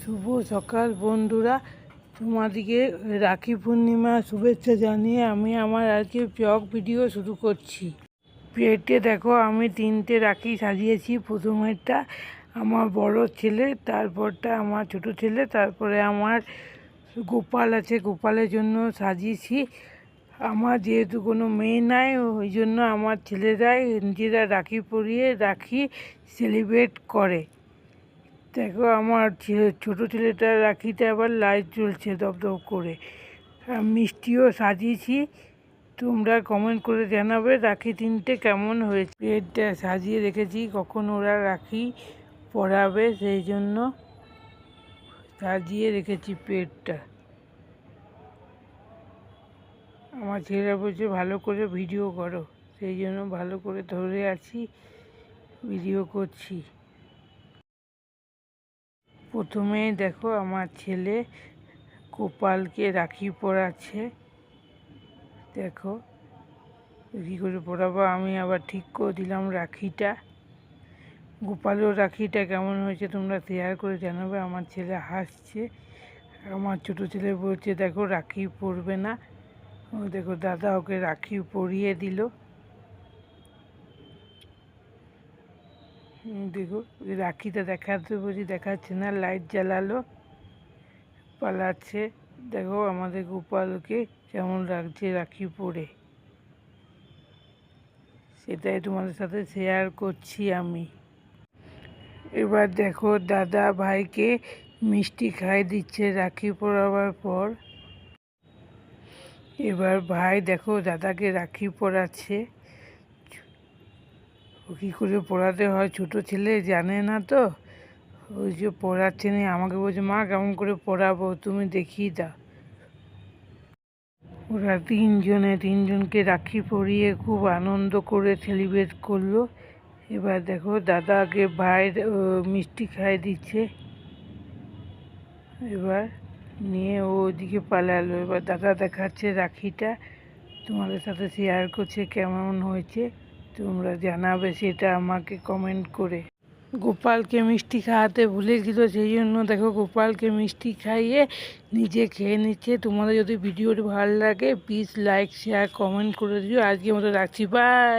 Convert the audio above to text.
শুভ সকাল বন্ধুরা, তোমাদিকে রাখি পূর্ণিমা শুভেচ্ছা জানিয়ে আমি আমার আজকে ব্লগ ভিডিও শুরু করছি। পেটে দেখো আমি 3টে রাখি সাজিয়েছি। প্রথমেরটা আমার বড় ছেলে, তারপরটা আমার ছোট ছেলে, তারপরে আমার গোপাল আছে, গোপালের জন্য সাজিয়েছি। আমার যেহেতু কোনো মেয়ে নাই, ওই জন্য আমার ছেলেরাই নিজেরা রাখি পরিয়ে রাখি সেলিব্রেট করে। দেখো আমার ছোটো ছেলেটার রাখিতে আবার লাইট জ্বলছে দপদপ করে। মিষ্টিও সাজিয়েছি, তোমরা কমেন্ট করে জানাবে রাখি 3টে কেমন হয়েছে। পেটটা সাজিয়ে রেখেছি, কখন ওরা রাখি পরাবে সেই জন্য সাজিয়ে রেখেছি পেটটা। আমার ছেলেরা বলছে ভালো করে ভিডিও করো, সেই জন্য ভালো করে ধরে আছি, ভিডিও করছি। প্রথমে দেখো আমার ছেলে গোপালকে রাখি পরাচ্ছে। দেখো কী করে পরাবো, আমি আবার ঠিক করে দিলাম রাখিটা। গোপালের রাখিটা কেমন হয়েছে তোমরা শেয়ার করে জানাবে। আমার ছেলে হাসছে, আমার ছোটো ছেলে বলছে দেখো রাখি পরবে না। দেখো দাদা ওকে রাখি পরিয়ে দিল। দেখো রাখিটা দেখাতে বলছি, দেখাচ্ছে না, লাইট জ্বালালো, পালাচ্ছে। দেখো আমাদের গোপালকে কেমন লাগছে রাখি পরে, সেটাই তোমাদের সাথে শেয়ার করছি আমি। এবার দেখো দাদা ভাইকে মিষ্টি খাইয়ে দিচ্ছে রাখি পরাবার পর। এবার ভাই দেখো দাদাকে রাখি পরাচ্ছে। কী করে পড়াতে হয়, ছোটো ছেলে জানে না তো, ওই যে পড়াচ্ছে না, আমাকে বলছে মা কেমন করে পড়াবো তুমি দেখিয়ে দাও। ওরা তিনজনকে রাখি পরিয়ে খুব আনন্দ করে সেলিব্রেট করলো। এবার দেখো দাদাকে ভাই মিষ্টি খাইয়ে দিচ্ছে, এবার নিয়ে ও ওদিকে পালালো। এবার দাদা দেখাচ্ছে রাখিটা, তোমাদের সাথে শেয়ার করছে কেমন হয়েছে, তোমরা জানাবে সেটা আমাকে কমেন্ট করে। গোপালকে মিষ্টি খাওয়াতে ভুলে গেল, সেই জন্য দেখো গোপালকে মিষ্টি খাইয়ে নিজে খেয়ে নিচ্ছে। তোমাদের যদি ভিডিওটি ভালো লাগে প্লিজ লাইক শেয়ার কমেন্ট করে দিও। আজকের মতো রাখছি, বাই।